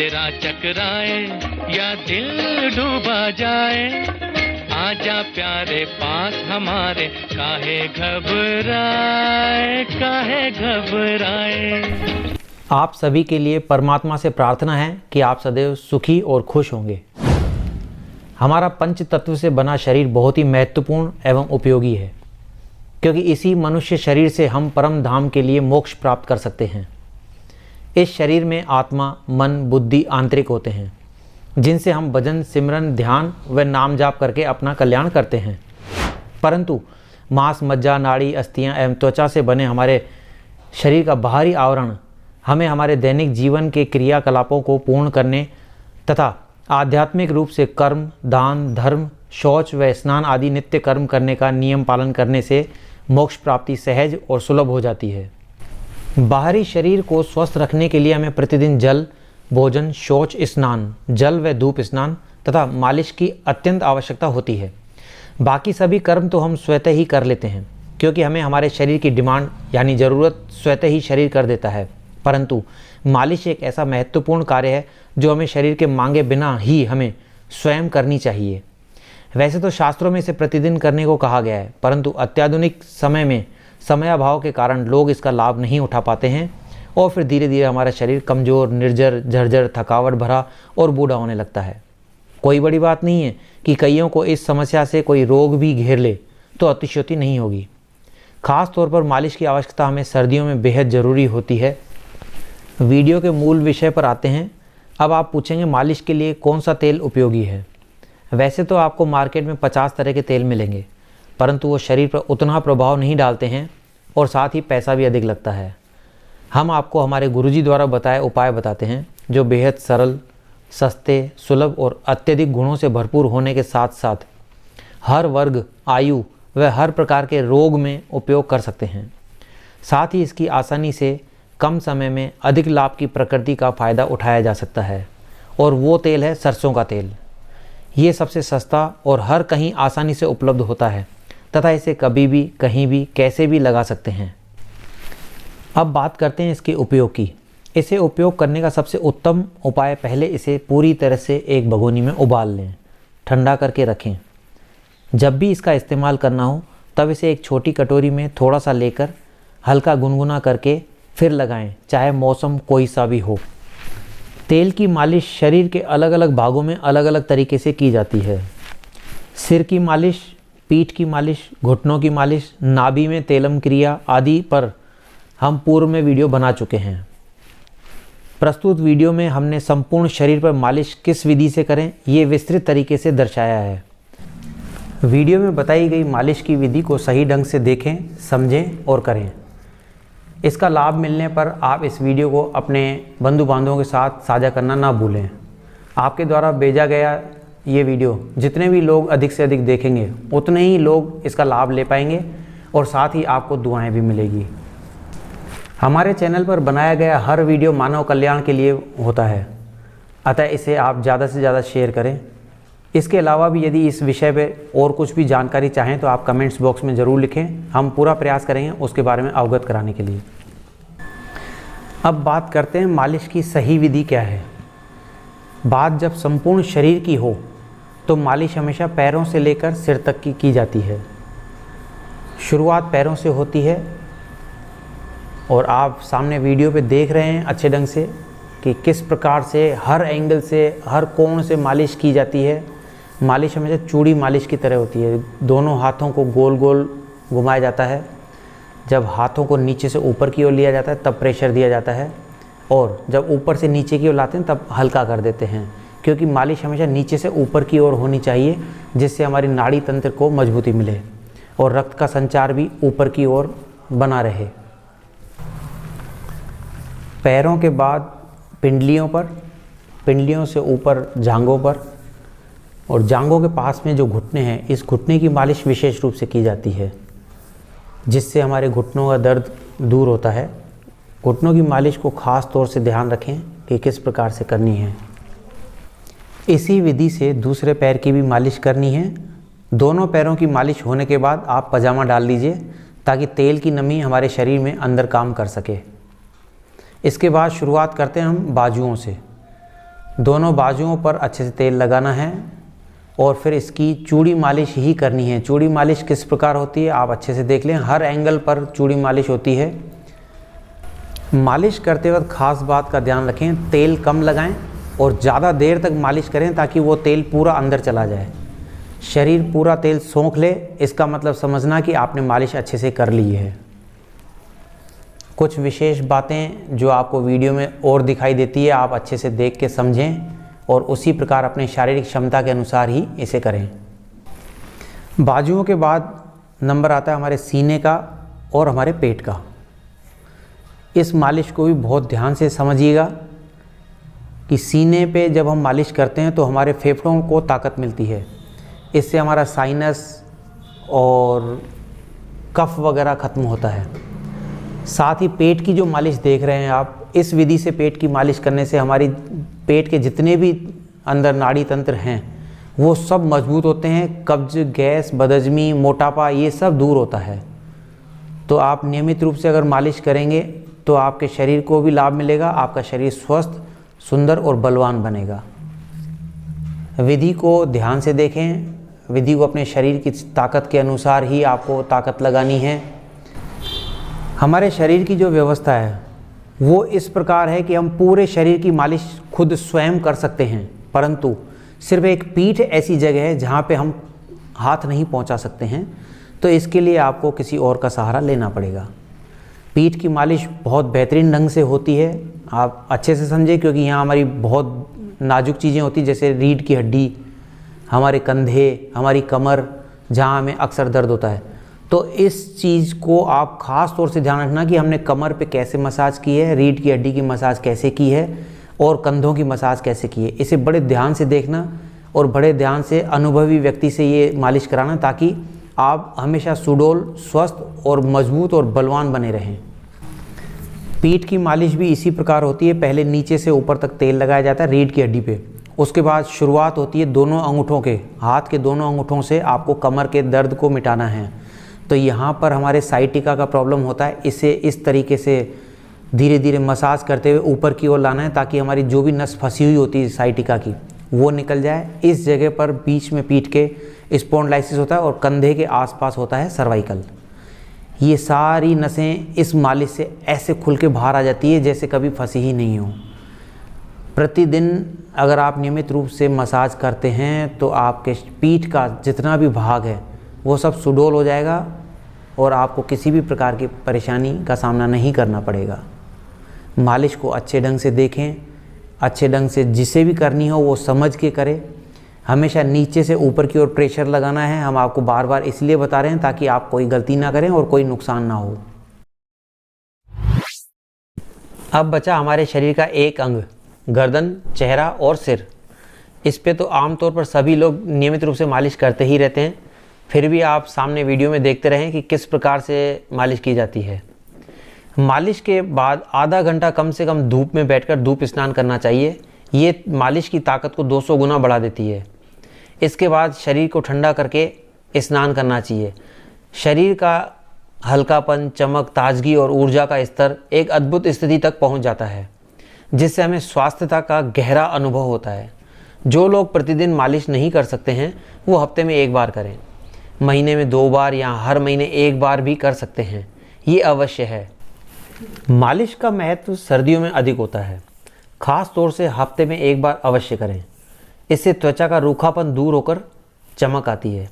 तेरा चकराए या दिल डूबा जाए, आजा प्यारे पास हमारे, काहे घबराए काहे घबराए। आप सभी के लिए परमात्मा से प्रार्थना है कि आप सदैव सुखी और खुश होंगे। हमारा पंच तत्व से बना शरीर बहुत ही महत्वपूर्ण एवं उपयोगी है, क्योंकि इसी मनुष्य शरीर से हम परम धाम के लिए मोक्ष प्राप्त कर सकते हैं। इस शरीर में आत्मा, मन, बुद्धि, आंतरिक होते हैं, जिनसे हम भजन, सिमरन, ध्यान व नाम जाप करके अपना कल्याण करते हैं। परंतु मांस, मज्जा, नाड़ी, अस्थियां एवं त्वचा से बने हमारे शरीर का बाहरी आवरण हमें हमारे दैनिक जीवन के क्रियाकलापों को पूर्ण करने तथा आध्यात्मिक रूप से कर्म, दान, धर्म, शौच व स्नान आदि नित्य कर्म करने का नियम पालन करने से मोक्ष प्राप्ति सहज और सुलभ हो जाती है। बाहरी शरीर को स्वस्थ रखने के लिए हमें प्रतिदिन जल, भोजन, शौच, स्नान, जल व धूप स्नान तथा मालिश की अत्यंत आवश्यकता होती है। बाकी सभी कर्म तो हम स्वतः ही कर लेते हैं, क्योंकि हमें हमारे शरीर की डिमांड यानी ज़रूरत स्वतः ही शरीर कर देता है। परंतु मालिश एक ऐसा महत्वपूर्ण कार्य है जो हमें शरीर के मांगे बिना ही हमें स्वयं करनी चाहिए। वैसे तो शास्त्रों में इसे प्रतिदिन करने को कहा गया है, परंतु अत्याधुनिक समय में समयाभाव के कारण लोग इसका लाभ नहीं उठा पाते हैं और फिर धीरे धीरे हमारा शरीर कमज़ोर, निर्जर, झरझर, थकावट भरा और बूढ़ा होने लगता है। कोई बड़ी बात नहीं है कि कईयों को इस समस्या से कोई रोग भी घेर ले तो अतिशयोक्ति नहीं होगी। खास तौर पर मालिश की आवश्यकता हमें सर्दियों में बेहद ज़रूरी होती है। वीडियो के मूल विषय पर आते हैं। अब आप पूछेंगे मालिश के लिए कौन सा तेल उपयोगी है। वैसे तो आपको मार्केट में 50 तरह के तेल मिलेंगे, परंतु वो शरीर पर उतना प्रभाव नहीं डालते हैं और साथ ही पैसा भी अधिक लगता है। हम आपको हमारे गुरुजी द्वारा बताए उपाय बताते हैं जो बेहद सरल, सस्ते, सुलभ और अत्यधिक गुणों से भरपूर होने के साथ साथ हर वर्ग, आयु व हर प्रकार के रोग में उपयोग कर सकते हैं। साथ ही इसकी आसानी से कम समय में अधिक लाभ की प्रकृति का फ़ायदा उठाया जा सकता है, और वो तेल है सरसों का तेल। ये सबसे सस्ता और हर कहीं आसानी से उपलब्ध होता है तथा इसे कभी भी, कहीं भी, कैसे भी लगा सकते हैं। अब बात करते हैं इसके उपयोग की। इसे उपयोग करने का सबसे उत्तम उपाय, पहले इसे पूरी तरह से एक भगोनी में उबाल लें, ठंडा करके रखें। जब भी इसका इस्तेमाल करना हो तब इसे एक छोटी कटोरी में थोड़ा सा लेकर हल्का गुनगुना करके फिर लगाएं, चाहे मौसम कोई सा भी हो। तेल की मालिश शरीर के अलग अलग भागों में अलग अलग तरीके से की जाती है। सिर की मालिश, पीठ की मालिश, घुटनों की मालिश, नाभि में तेलम क्रिया आदि पर हम पूर्व में वीडियो बना चुके हैं। प्रस्तुत वीडियो में हमने संपूर्ण शरीर पर मालिश किस विधि से करें ये विस्तृत तरीके से दर्शाया है। वीडियो में बताई गई मालिश की विधि को सही ढंग से देखें, समझें और करें। इसका लाभ मिलने पर आप इस वीडियो को अपने बंधु बांधवों के साथ साझा करना ना भूलें। आपके द्वारा भेजा गया ये वीडियो जितने भी लोग अधिक से अधिक देखेंगे उतने ही लोग इसका लाभ ले पाएंगे और साथ ही आपको दुआएं भी मिलेगी। हमारे चैनल पर बनाया गया हर वीडियो मानव कल्याण के लिए होता है, अतः इसे आप ज़्यादा से ज़्यादा शेयर करें। इसके अलावा भी यदि इस विषय पे और कुछ भी जानकारी चाहें तो आप कमेंट्स बॉक्स में ज़रूर लिखें, हम पूरा प्रयास करेंगे उसके बारे में अवगत कराने के लिए। अब बात करते हैं मालिश की सही विधि क्या है। बात जब संपूर्ण शरीर की हो तो मालिश हमेशा पैरों से लेकर सिर तक की जाती है। शुरुआत पैरों से होती है और आप सामने वीडियो पे देख रहे हैं अच्छे ढंग से कि किस प्रकार से हर एंगल से, हर कोण से मालिश की जाती है। मालिश हमेशा चूड़ी मालिश की तरह होती है। दोनों हाथों को गोल गोल घुमाया जाता है। जब हाथों को नीचे से ऊपर की ओर लिया जाता है तब प्रेशर दिया जाता है, और जब ऊपर से नीचे की ओर लाते हैं तब हल्का कर देते हैं, क्योंकि मालिश हमेशा नीचे से ऊपर की ओर होनी चाहिए, जिससे हमारी नाड़ी तंत्र को मजबूती मिले और रक्त का संचार भी ऊपर की ओर बना रहे। पैरों के बाद पिंडलियों पर, पिंडलियों से ऊपर जांघों पर, और जांघों के पास में जो घुटने हैं, इस घुटने की मालिश विशेष रूप से की जाती है, जिससे हमारे घुटनों का दर्द दूर होता है। घुटनों की मालिश को खास तौर से ध्यान रखें कि किस प्रकार से करनी है। इसी विधि से दूसरे पैर की भी मालिश करनी है। दोनों पैरों की मालिश होने के बाद आप पजामा डाल लीजिए ताकि तेल की नमी हमारे शरीर में अंदर काम कर सके। इसके बाद शुरुआत करते हैं हम बाजुओं से। दोनों बाजुओं पर अच्छे से तेल लगाना है और फिर इसकी चूड़ी मालिश ही करनी है। चूड़ी मालिश किस प्रकार होती है आप अच्छे से देख लें, हर एंगल पर चूड़ी मालिश होती है। मालिश करते वक्त ख़ास बात का ध्यान रखें, तेल कम लगाएं और ज़्यादा देर तक मालिश करें ताकि वो तेल पूरा अंदर चला जाए। शरीर पूरा तेल सोख ले, इसका मतलब समझना कि आपने मालिश अच्छे से कर ली है। कुछ विशेष बातें जो आपको वीडियो में और दिखाई देती है आप अच्छे से देख के समझें और उसी प्रकार अपने शारीरिक क्षमता के अनुसार ही इसे करें। बाजुओं के बाद नंबर आता है हमारे सीने का और हमारे पेट का। इस मालिश को भी बहुत ध्यान से समझिएगा कि सीने पे जब हम मालिश करते हैं तो हमारे फेफड़ों को ताकत मिलती है। इससे हमारा साइनस और कफ वगैरह ख़त्म होता है। साथ ही पेट की जो मालिश देख रहे हैं आप, इस विधि से पेट की मालिश करने से हमारी पेट के जितने भी अंदर नाड़ी तंत्र हैं वो सब मजबूत होते हैं। कब्ज, गैस, बदहज़मी, मोटापा ये सब दूर होता है। तो आप नियमित रूप से अगर मालिश करेंगे तो आपके शरीर को भी लाभ मिलेगा, आपका शरीर स्वस्थ, सुंदर और बलवान बनेगा। विधि को ध्यान से देखें, विधि को अपने शरीर की ताकत के अनुसार ही आपको ताकत लगानी है। हमारे शरीर की जो व्यवस्था है वो इस प्रकार है कि हम पूरे शरीर की मालिश खुद स्वयं कर सकते हैं, परंतु सिर्फ एक पीठ ऐसी जगह है जहाँ पे हम हाथ नहीं पहुँचा सकते हैं, तो इसके लिए आपको किसी और का सहारा लेना पड़ेगा। पीठ की मालिश बहुत बेहतरीन ढंग से होती है, आप अच्छे से समझें, क्योंकि यहाँ हमारी बहुत नाजुक चीज़ें होती हैं, जैसे रीढ़ की हड्डी, हमारे कंधे, हमारी कमर, जहाँ हमें अक्सर दर्द होता है। तो इस चीज़ को आप ख़ास तौर से ध्यान रखना कि हमने कमर पे कैसे मसाज की है, रीढ़ की हड्डी की मसाज कैसे की है और कंधों की मसाज कैसे की है। इसे बड़े ध्यान से देखना और बड़े ध्यान से अनुभवी व्यक्ति से ये मालिश कराना, ताकि आप हमेशा सुडौल, स्वस्थ और मजबूत और बलवान बने रहें। पीठ की मालिश भी इसी प्रकार होती है। पहले नीचे से ऊपर तक तेल लगाया जाता है रीढ़ की हड्डी पे। उसके बाद शुरुआत होती है दोनों अंगूठों के, हाथ के दोनों अंगूठों से आपको कमर के दर्द को मिटाना है। तो यहाँ पर हमारे साइटिका का प्रॉब्लम होता है, इसे इस तरीके से धीरे धीरे मसाज करते हुए ऊपर की ओर लाना है, ताकि हमारी जो भी नस फंसी हुई होती है साइटिका की वो निकल जाए। इस जगह पर बीच में पीठ के स्पॉन्डिलाइसिस होता है और कंधे के आसपास होता है सर्वाइकल। ये सारी नसें इस मालिश से ऐसे खुल के बाहर आ जाती है जैसे कभी फंसी ही नहीं हो। प्रतिदिन अगर आप नियमित रूप से मसाज करते हैं तो आपके पीठ का जितना भी भाग है वो सब सुडौल हो जाएगा और आपको किसी भी प्रकार की परेशानी का सामना नहीं करना पड़ेगा। मालिश को अच्छे ढंग से देखें, अच्छे ढंग से जिसे भी करनी हो वो समझ के करें। हमेशा नीचे से ऊपर की ओर प्रेशर लगाना है। हम आपको बार बार इसलिए बता रहे हैं ताकि आप कोई गलती ना करें और कोई नुकसान ना हो। अब बचा हमारे शरीर का एक अंग, गर्दन, चेहरा और सिर। इस पे तो आमतौर पर सभी लोग नियमित रूप से मालिश करते ही रहते हैं, फिर भी आप सामने वीडियो में देखते रहें कि किस प्रकार से मालिश की जाती है। मालिश के बाद आधा घंटा कम से कम धूप में बैठकर धूप स्नान करना चाहिए। ये मालिश की ताकत को 200 गुना बढ़ा देती है। इसके बाद शरीर को ठंडा करके स्नान करना चाहिए। शरीर का हल्कापन, चमक, ताजगी और ऊर्जा का स्तर एक अद्भुत स्थिति तक पहुंच जाता है, जिससे हमें स्वास्थ्यता का गहरा अनुभव होता है। जो लोग प्रतिदिन मालिश नहीं कर सकते हैं वो हफ्ते में 1 बार करें, महीने में 2 बार या हर महीने 1 बार भी कर सकते हैं। ये अवश्य है। मालिश का महत्व सर्दियों में अधिक होता है, खास तौर से हफ्ते में 1 बार अवश्य करें। इससे त्वचा का रूखापन दूर होकर चमक आती है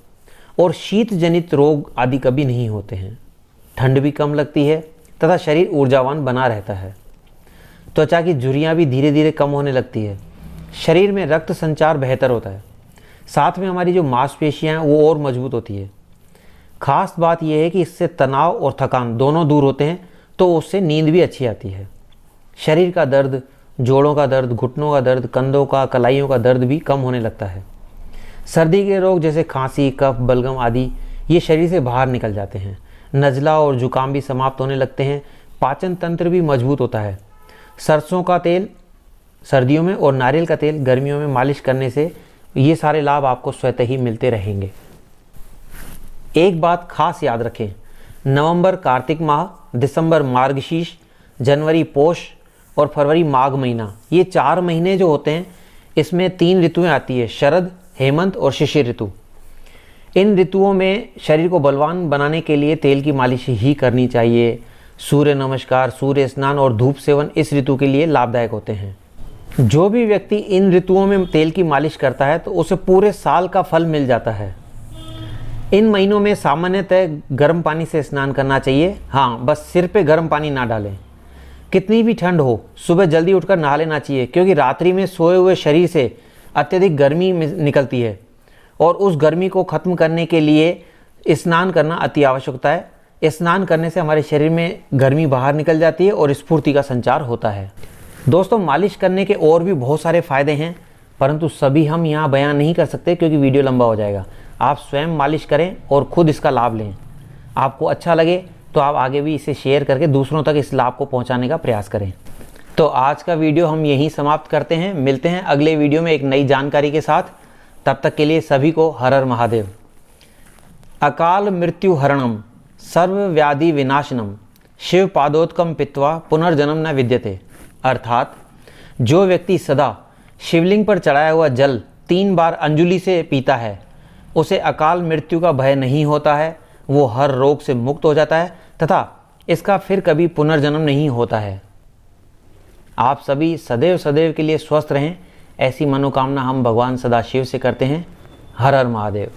और शीत जनित रोग आदि कभी नहीं होते हैं। ठंड भी कम लगती है तथा शरीर ऊर्जावान बना रहता है। त्वचा की झुर्रियाँ भी धीरे धीरे कम होने लगती है। शरीर में रक्त संचार बेहतर होता है। साथ में हमारी जो मांसपेशियाँ हैं वो और मजबूत होती है। खास बात यह है कि इससे तनाव और थकान दोनों दूर होते हैं, तो उससे नींद भी अच्छी आती है। शरीर का दर्द, जोड़ों का दर्द, घुटनों का दर्द, कंधों का, कलाइयों का दर्द भी कम होने लगता है। सर्दी के रोग जैसे खांसी, कफ, बलगम आदि ये शरीर से बाहर निकल जाते हैं। नज़ला और जुकाम भी समाप्त होने लगते हैं। पाचन तंत्र भी मजबूत होता है। सरसों का तेल सर्दियों में और नारियल का तेल गर्मियों में मालिश करने से ये सारे लाभ आपको स्वतः ही मिलते रहेंगे। एक बात खास याद रखें, नवंबर कार्तिक माह, दिसंबर मार्गशीर्ष, जनवरी पोष और फरवरी माघ महीना, ये 4 महीने जो होते हैं इसमें 3 ऋतुएं आती है, शरद, हेमंत और शिशिर ऋतु। इन ऋतुओं में शरीर को बलवान बनाने के लिए तेल की मालिश ही करनी चाहिए। सूर्य नमस्कार, सूर्य स्नान और धूप सेवन इस ऋतु के लिए लाभदायक होते हैं। जो भी व्यक्ति इन ऋतुओं में तेल की मालिश करता है तो उसे पूरे साल का फल मिल जाता है। इन महीनों में सामान्यतः गर्म पानी से स्नान करना चाहिए। हाँ, बस सिर पे गर्म पानी ना डालें। कितनी भी ठंड हो, सुबह जल्दी उठकर नहा लेना चाहिए, क्योंकि रात्रि में सोए हुए शरीर से अत्यधिक गर्मी निकलती है और उस गर्मी को ख़त्म करने के लिए स्नान करना अति आवश्यकता है। स्नान करने से हमारे शरीर में गर्मी बाहर निकल जाती है और स्फूर्ति का संचार होता है। दोस्तों, मालिश करने के और भी बहुत सारे फ़ायदे हैं, परंतु सभी हम यहाँ बयान नहीं कर सकते क्योंकि वीडियो लंबा हो जाएगा। आप स्वयं मालिश करें और ख़ुद इसका लाभ लें। आपको अच्छा लगे तो आप आगे भी इसे शेयर करके दूसरों तक इस लाभ को पहुँचाने का प्रयास करें। तो आज का वीडियो हम यहीं समाप्त करते हैं। मिलते हैं अगले वीडियो में एक नई जानकारी के साथ। तब तक के लिए सभी को हर हर महादेव। अकाल मृत्यु हरणम सर्व व्याधि विनाशनम शिव पादोत्कम पित्वा पुनर्जन्म न विद्यते। अर्थात जो व्यक्ति सदा शिवलिंग पर चढ़ाया हुआ जल 3 बार अंजुलि से पीता है, उसे अकाल मृत्यु का भय नहीं होता है। वो हर रोग से मुक्त हो जाता है तथा इसका फिर कभी पुनर्जन्म नहीं होता है। आप सभी सदैव सदैव के लिए स्वस्थ रहें, ऐसी मनोकामना हम भगवान सदाशिव से करते हैं। हर हर महादेव।